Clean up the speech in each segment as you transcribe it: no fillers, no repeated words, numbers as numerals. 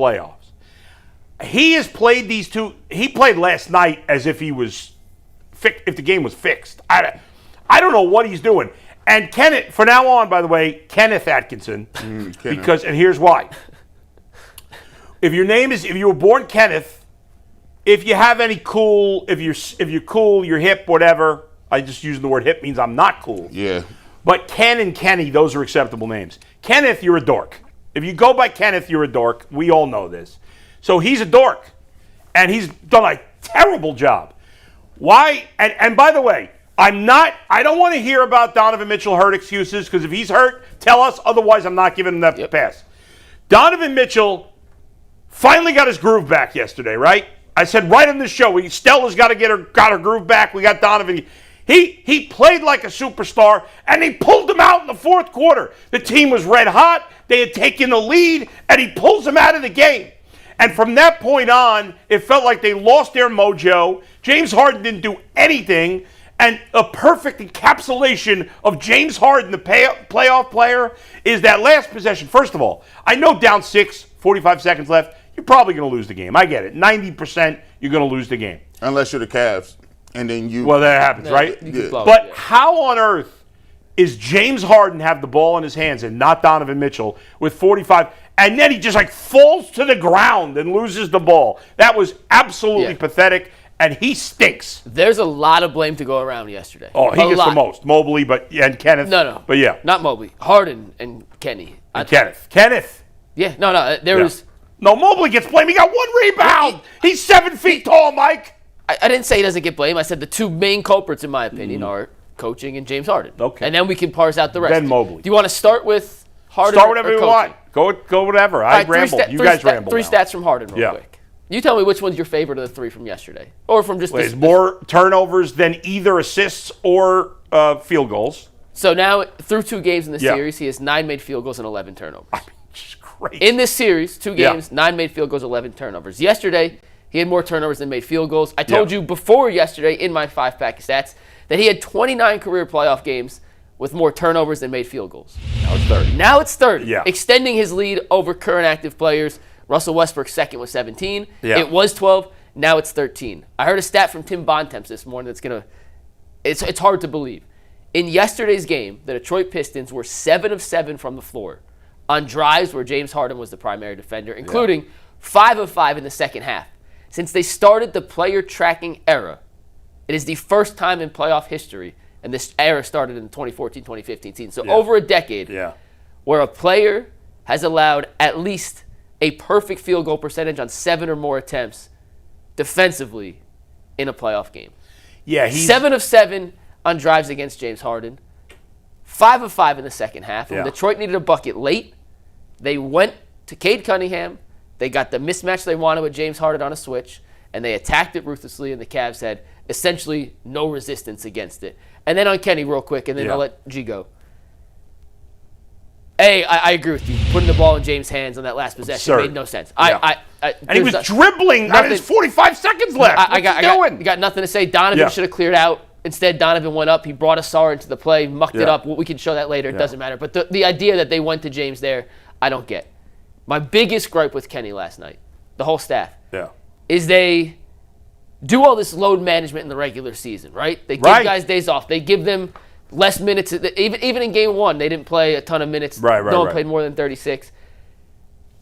playoffs. He has played these two. He played last night as if he was, if the game was fixed. I don't know what he's doing. And Kenneth, from now on, by the way, Kenneth Atkinson, because, and here's why. If you were born Kenneth, if you have any cool, if you're cool, you're hip, whatever. I just using the word hip means I'm not cool. Yeah. But Ken and Kenny, those are acceptable names. Kenneth, you're a dork. If you go by Kenneth, you're a dork. We all know this. So he's a dork, and he's done a terrible job. Why? And by the way, I don't want to hear about Donovan Mitchell hurt excuses, because if he's hurt, tell us. Otherwise, I'm not giving him that pass. Donovan Mitchell finally got his groove back yesterday, right? I said right on the show, Stella's got her groove back. We got Donovan. He played like a superstar, and they pulled him out in the fourth quarter. The team was red hot. They had taken the lead, and he pulls them out of the game. And from that point on, it felt like they lost their mojo. James Harden didn't do anything. And a perfect encapsulation of James Harden, the playoff player, is that last possession. First of all, I know down 6, 45 seconds left, you're probably going to lose the game. I get it. 90% you're going to lose the game. Unless you're the Cavs. And then you... Well, that happens, right? Yeah. But how on earth is James Harden have the ball in his hands and not Donovan Mitchell with 45... And then he just falls to the ground and loses the ball. That was absolutely pathetic, and he stinks. There's a lot of blame to go around yesterday. Oh, he gets the most. Mobley, and Kenneth. No. But yeah. Not Mobley. Harden and Kenny. Kenneth. Yeah, no. There was... No, Mobley gets blamed. He got 1 rebound. He's 7 feet tall, Mike. I didn't say he doesn't get blamed. I said the two main culprits, in my opinion, are coaching and James Harden. Okay. And then we can parse out the rest. Then Mobley. Do you want to start with Harden? Start whatever you want. Go whatever. I ramble. You guys ramble. Three stats from Harden real quick. You tell me which one's your favorite of the 3 from yesterday. Or from just this. More turnovers than either assists or field goals. So now, through 2 games in the series, he has 9 made field goals and 11 turnovers. Great. In this series, 2 games, 9 made field goals, 11 turnovers. Yesterday, he had more turnovers than made field goals. I told you before yesterday in my 5-pack of stats that he had 29 career playoff games with more turnovers than made field goals. Now it's 30. Yeah. Extending his lead over current active players. Russell Westbrook's second was 17. Yeah. It was 12. Now it's 13. I heard a stat from Tim Bontemps this morning that's going to... It's hard to believe. In yesterday's game, the Detroit Pistons were 7 of 7 from the floor on drives where James Harden was the primary defender, including 5 of 5 in the second half. Since they started the player tracking era, it is the first time in playoff history, and this era started in the 2014-2015 season, so over a decade, where a player has allowed at least a perfect field goal percentage on 7 or more attempts defensively in a playoff game. Yeah, he's 7 of 7 on drives against James Harden, 5 of 5 in the second half. When Detroit needed a bucket late, they went to Cade Cunningham. They got the mismatch they wanted with James Harden on a switch, and they attacked it ruthlessly, and the Cavs had essentially no resistance against it. And then on Kenny real quick, and then I'll let G go. Hey, I agree with you. Putting the ball in James' hands on that last possession made no sense. And he was dribbling. There's 45 seconds left. I got nothing to say. Donovan should have cleared out. Instead, Donovan went up. He brought Asar into the play, mucked it up. We can show that later. It doesn't matter. But the idea that they went to James there, I don't get. My biggest gripe with Kenny last night, the whole staff, is they do all this load management in the regular season, right? They give guys days off. They give them less minutes. Even in game 1, they didn't play a ton of minutes. No one played more than 36.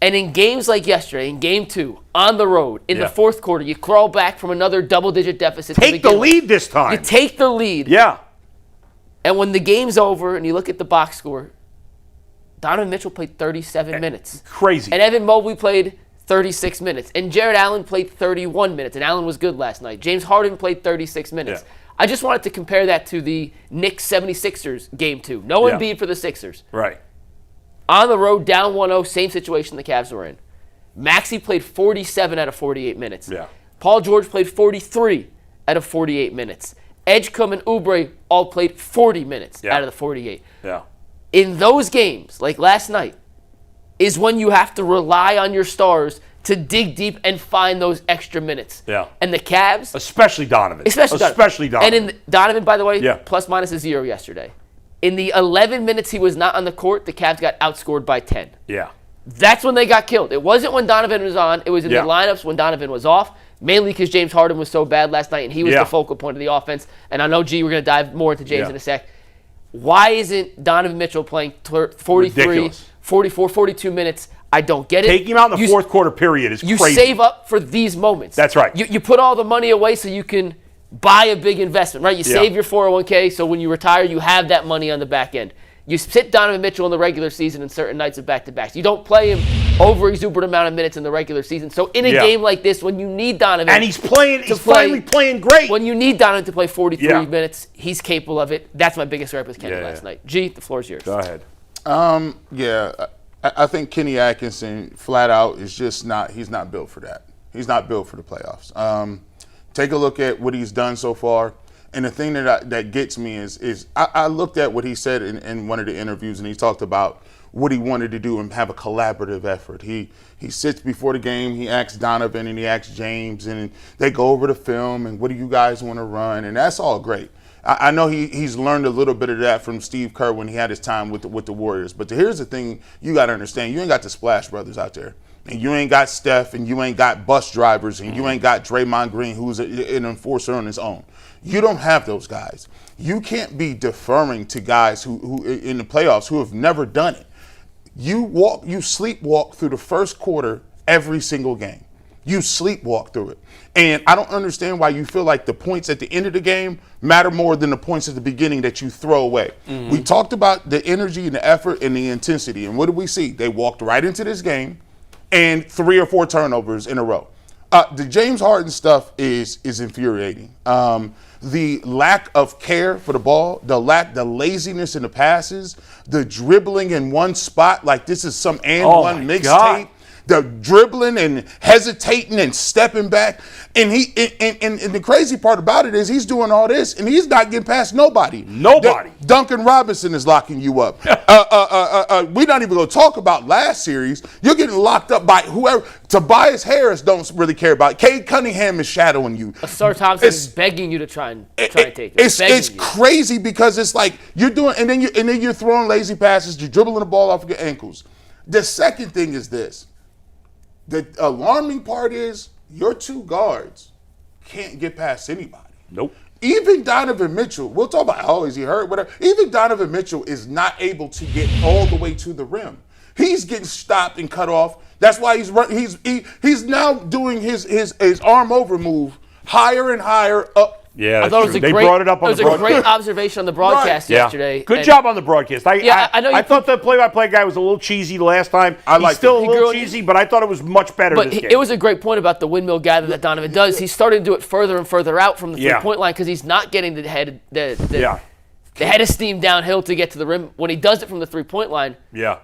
And in games like yesterday, in game 2, on the road, in the fourth quarter, you crawl back from another double-digit deficit. Take the lead this time. You take the lead. Yeah. And when the game's over and you look at the box score, Donovan Mitchell played 37 minutes. Crazy. And Evan Mobley played 36 minutes. And Jarrett Allen played 31 minutes. And Allen was good last night. James Harden played 36 minutes. I just wanted to compare that to the Knicks 76ers game 2. No Embiid for the Sixers. Right. On the road, down 1-0, same situation the Cavs were in. Maxey played 47 out of 48 minutes. Paul George played 43 out of 48 minutes. Edgecombe and Oubre all played 40 minutes out of the 48. In those games, like last night, is when you have to rely on your stars to dig deep and find those extra minutes. And the Cavs... Especially Donovan. And in Donovan, by the way, plus minus a 0 yesterday. In the 11 minutes he was not on the court, the Cavs got outscored by 10. That's when they got killed. It wasn't when Donovan was on. It was in Yeah. the lineups when Donovan was off, mainly because James Harden was so bad last night, and he was Yeah. the focal point of the offense. And I know, G, we're going to dive more into James Yeah. in a sec. Why isn't Donovan Mitchell playing 43, Ridiculous. 44, 42 minutes? I don't get it. Taking him out in the fourth quarter period is You crazy. save up for these moments. That's right. You put all the money away so you can buy a big investment, right? You Yeah. save your 401k so when you retire, you have that money on the back end. You sit Donovan Mitchell in the regular season and certain nights of back-to-backs. You don't play him over exuberant amount of minutes in the regular season. So in a Yeah. game like this, when you need Donovan, And he's finally playing great. when you need Donovan to play 43 Yeah. minutes, he's capable of it. That's my biggest gripe with Kenny Yeah, last yeah. night. G, the floor is yours. Go ahead. Yeah, I think Kenny Atkinson flat out is just not. He's not built for that. He's not built for the playoffs. Take a look at what he's done so far, and the thing that gets me is I looked at what he said in one of the interviews, and he talked about what he wanted to do and have a collaborative effort. He sits before the game, he asks Donovan and he asks James, and they go over the film and what do you guys want to run, and that's all great. I know he's learned a little bit of that from Steve Kerr when he had his time with the Warriors. But here's the thing you got to understand. You ain't got the Splash Brothers out there. And you ain't got Steph, and you ain't got bus drivers, and you ain't got Draymond Green, who's an enforcer on his own. You don't have those guys. You can't be deferring to guys who in the playoffs who have never done it. You sleepwalk through the first quarter every single game. You sleepwalk through it. And I don't understand why you feel like the points at the end of the game matter more than the points at the beginning that you throw away. We talked about the energy and the effort and the intensity. And what did we see? They walked right into this game and 3 or 4 turnovers in a row. The James Harden stuff is infuriating. The lack of care for the ball, the laziness in the passes, the dribbling in one spot like this is some one my mixtape. God. The dribbling and hesitating and stepping back, and the crazy part about it is he's doing all this and he's not getting past nobody. Duncan Robinson is locking you up. We're not even going to talk about last series. You're getting locked up by whoever. Tobias Harris don't really care about it. Cade Cunningham is shadowing you. Asar Thompson is begging you to try and take it. It's crazy because it's like you're doing, and then you're throwing lazy passes. You're dribbling the ball off of your ankles. The second thing is this. The alarming part is your 2 guards can't get past anybody. Nope. Even Donovan Mitchell, we'll talk about, is he hurt, whatever. Even Donovan Mitchell is not able to get all the way to the rim. He's getting stopped and cut off. That's why he's now doing his arm over move higher and higher up. Yeah, I thought it was they brought it up on the broadcast. It was a great observation on the broadcast yesterday. Good job on the broadcast. I thought the play-by-play guy was a little cheesy the last time. He's still a little cheesy, but I thought it was much better this game. It was a great point about the windmill gather that Donovan does. He's starting to do it further and further out from the three-point line because he's not getting the head of steam downhill to get to the rim. When he does it from the three-point line,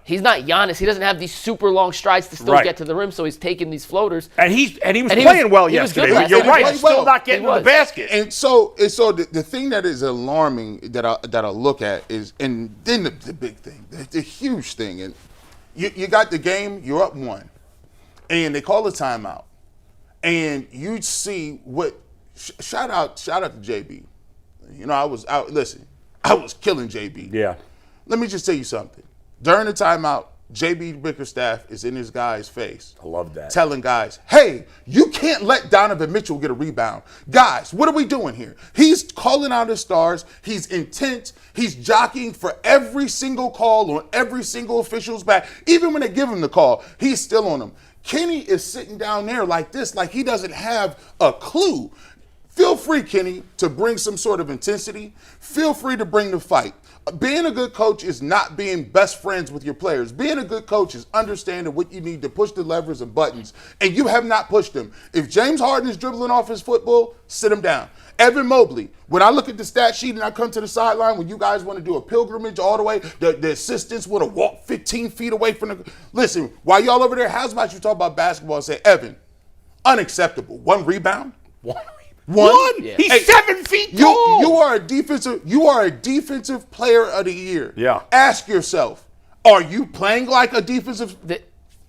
he's not Giannis. He doesn't have these super long strides to still get to the rim, so he's taking these floaters. And he was playing well yesterday. But you're right, he's still not getting to the basket. And so the thing that is alarming that I look at is, and then the big thing, the huge thing, and you got the game, you're up 1, and they call a timeout, and you see what. Shout out to JB. I was out. Listen. I was killing JB. Yeah. Let me just tell you something. During the timeout, JB Bickerstaff is in his guy's face. I love that. Telling guys, hey, you can't let Donovan Mitchell get a rebound. Guys, what are we doing here? He's calling out his stars. He's intent. He's jockeying for every single call on every single official's back. Even when they give him the call, he's still on them. Kenny is sitting down there like this, like he doesn't have a clue. Feel free, Kenny, to bring some sort of intensity. Feel free to bring the fight. Being a good coach is not being best friends with your players. Being a good coach is understanding what you need to push the levers and buttons, and you have not pushed them. If James Harden is dribbling off his football, sit him down. Evan Mobley, when I look at the stat sheet and I come to the sideline, when you guys want to do a pilgrimage all the way, the assistants want to walk 15 feet away from the... Listen, while y'all over there, how's about you talk about basketball and say, Evan, unacceptable. 1 rebound? One. Yeah. He's 7 feet tall. You are a defensive player of the year. Yeah. Ask yourself, are you playing like a defensive?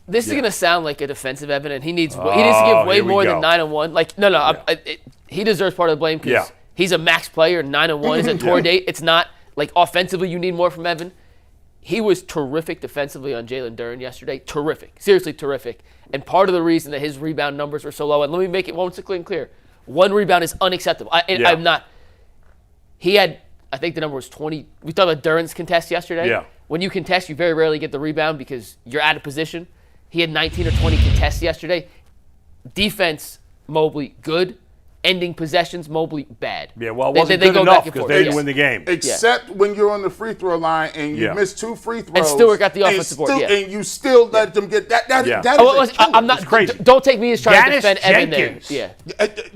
This is gonna sound like a defensive Evan, and he needs to give way more than 9-1. Like he deserves part of the blame because he's a max player. 9-1 is a tour date. It's not like offensively you need more from Evan. he was terrific defensively on Jalen Duren yesterday. Terrific. Seriously terrific. And part of the reason that his rebound numbers were so low, and let me make it once again clear, 1 rebound is unacceptable. I'm not. He had, I think the number was 20. We talked about Duren's contest yesterday. Yeah. When you contest, you very rarely get the rebound because you're out of position. He had 19 or 20 contests yesterday. Defense, Mobley, good. Ending possessions, Mobley, bad. Yeah, well, it wasn't good enough because they didn't win the game. Except when you're on the free throw line and you miss 2 free throws. And Stewart got the offensive board. And you still let them get that. That is I'm not crazy. Don't take me as trying to Daniss defend Evan there. Jenkins. Yeah.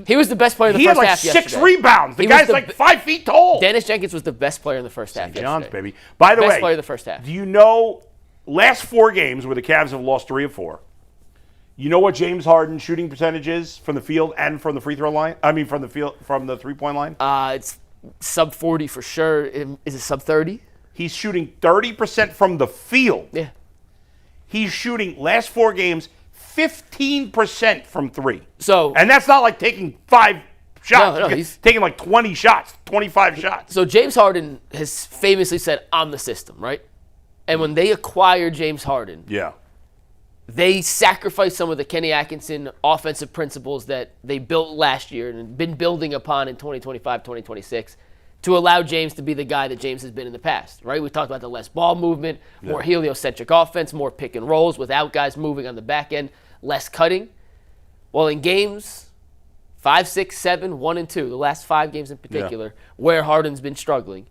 He was the best player in the He first had like half 6 yesterday. rebounds. The guy's like 5 feet tall. Daniss Jenkins was the best player in the first half John's, yesterday. baby. By the way, best player in the first half. Do you know last 4 games where the Cavs have lost 3 of 4? You know what James Harden's shooting percentage is from the field and from the free throw line? I mean, from the 3-point line? It's sub 40 for sure. Is it sub 30? He's shooting 30% from the field. Yeah. He's shooting last 4 games 15% from 3. So, and that's not like taking 5 shots. No, he's taking like 20 shots, 25 shots. So James Harden has famously said, "I'm the system," right? And when they acquired James Harden, they sacrificed some of the Kenny Atkinson offensive principles that they built last year and been building upon in 2025, 2026 to allow James to be the guy that James has been in the past, right? We talked about the less ball movement, more heliocentric offense, more pick and rolls without guys moving on the back end, less cutting. Well, in games 5, 6, 7, 1, and 2, the last 5 games in particular, where Harden's been struggling,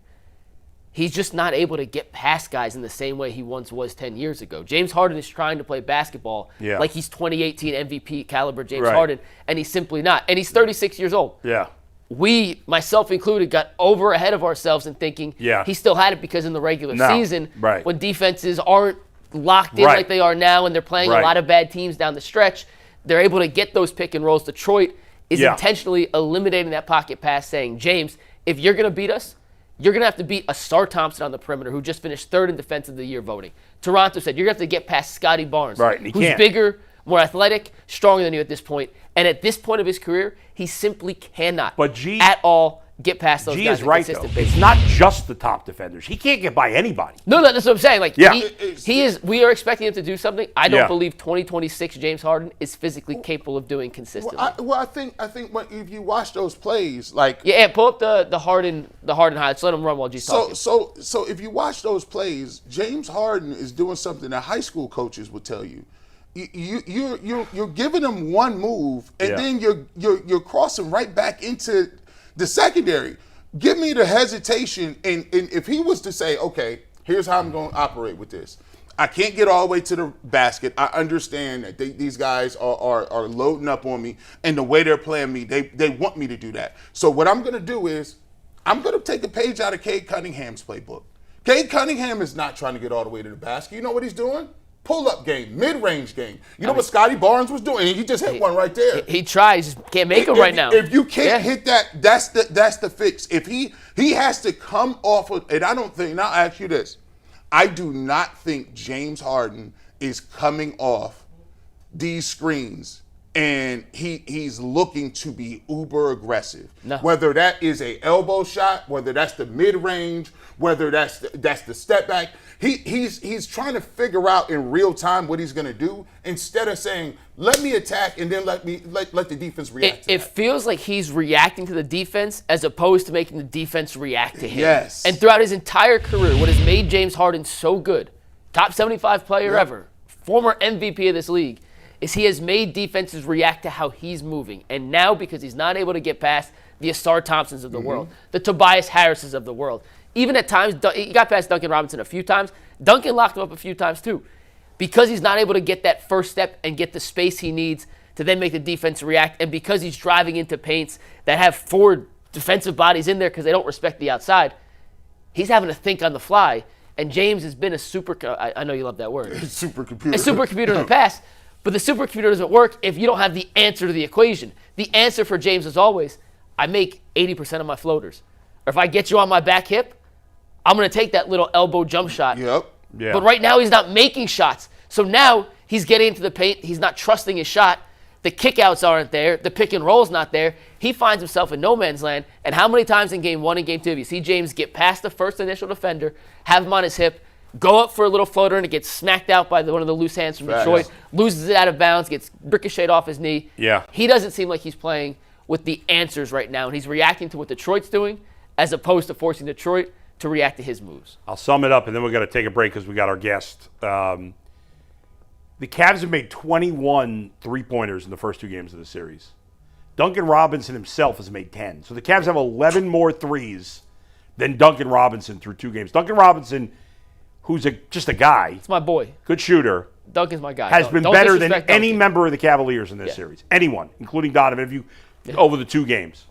he's just not able to get past guys in the same way he once was 10 years ago. James Harden is trying to play basketball like he's 2018 MVP caliber James Harden, and he's simply not. And he's 36 years old. Yeah. We, myself included, got ahead of ourselves in thinking he still had it because in the regular season, when defenses aren't locked in like they are now and they're playing a lot of bad teams down the stretch, they're able to get those pick and rolls. Detroit is intentionally eliminating that pocket pass, saying, James, if you're going to beat us, you're going to have to beat a Star Thompson on the perimeter who just finished 3rd in Defensive of the Year voting. Toronto said, you're going to have to get past Scotty Barnes, who's bigger, more athletic, stronger than you at this point. And at this point of his career, he simply cannot at all get past those guys. G is right, though. It's not just the top defenders. He can't get by anybody. No, that's what I'm saying. Like, he is. We are expecting him to do something. I don't believe 2026 James Harden is physically capable of doing consistently. I think if you watch those plays, like pull up the Harden highlights. Let him run while G's talking. So if you watch those plays, James Harden is doing something that high school coaches would tell you. You're giving him one move, and then you're crossing right back into the secondary. Give me the hesitation, and if he was to say, okay, here's how I'm going to operate with this. I can't get all the way to the basket. I understand that these guys are loading up on me, and the way they're playing me, they want me to do that. So what I'm going to do is I'm going to take a page out of Cade Cunningham's playbook. Cade Cunningham is not trying to get all the way to the basket. You know what he's doing? Pull-up game, mid-range game. You know what Scotty Barnes was doing? He just hit one right there. He tried. He just can't make them right now. If you can't hit that, that's the fix. If he has to come off of, and I don't think, now I'll ask you this. I do not think James Harden is coming off these screens and he's looking to be uber aggressive. No. Whether that is a elbow shot, whether that's the mid-range, whether that's the step back. He's trying to figure out in real time what he's going to do instead of saying, let me attack and then let the defense react to it that. feels like he's reacting to the defense as opposed to making the defense react to him. Yes. And throughout his entire career, what has made James Harden so good, top 75 player ever, former MVP of this league, is he has made defenses react to how he's moving. And now, because he's not able to get past the Asar Thompsons of the world, the Tobias Harrises of the world, even at times, he got past Duncan Robinson a few times. Duncan locked him up a few times too. Because he's not able to get that first step and get the space he needs to then make the defense react, and because he's driving into paints that have 4 defensive bodies in there because they don't respect the outside, he's having to think on the fly. And James has been a I know you love that word. Supercomputer. A supercomputer in the past. But the supercomputer doesn't work if you don't have the answer to the equation. The answer for James is always, I make 80% of my floaters. Or if I get you on my back hip, I'm going to take that little elbow jump shot. Yep. Yeah. But right now he's not making shots. So now he's getting into the paint. He's not trusting his shot. The kickouts aren't there. The pick and roll's not there. He finds himself in no man's land. And how many times in game 1 and game 2 have you see James get past the first initial defender, have him on his hip, go up for a little floater and it gets smacked out by one of the loose hands from Facts. Detroit, loses it out of bounds, gets ricocheted off his knee. Yeah. He doesn't seem like he's playing with the answers right now, and he's reacting to what Detroit's doing as opposed to forcing Detroit to react to his moves. I'll sum it up, and then we're going to take a break because we got our guest. The Cavs have made 21 three-pointers in the first 2 games of the series. Duncan Robinson himself has made 10. So the Cavs have 11 more threes than Duncan Robinson through 2 games. Duncan Robinson, who's just a guy, It's my boy. good shooter, Duncan's my guy. has been better than disrespect any Duncan. member of the Cavaliers in this series. Anyone, including Donovan, over the 2 games.